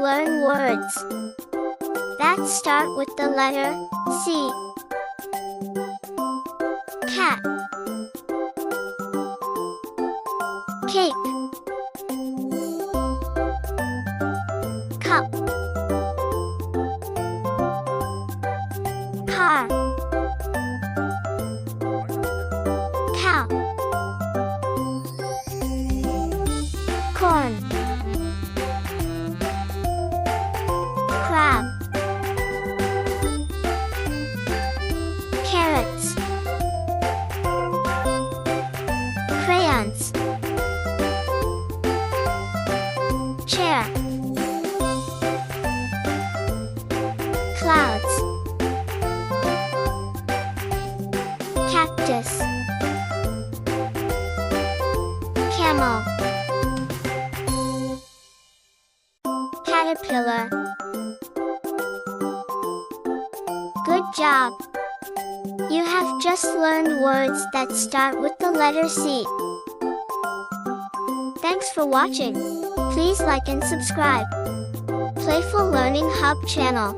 learn words that start with the letter C. Cat, cake, cup, car, cow, corn, crab, carrots, crayons, chair, clouds, cactus, camel, caterpillar. Good job! You have just learned words that start with the letter C. Thanks for watching. Please like and subscribe. Playful Learning Hub channel.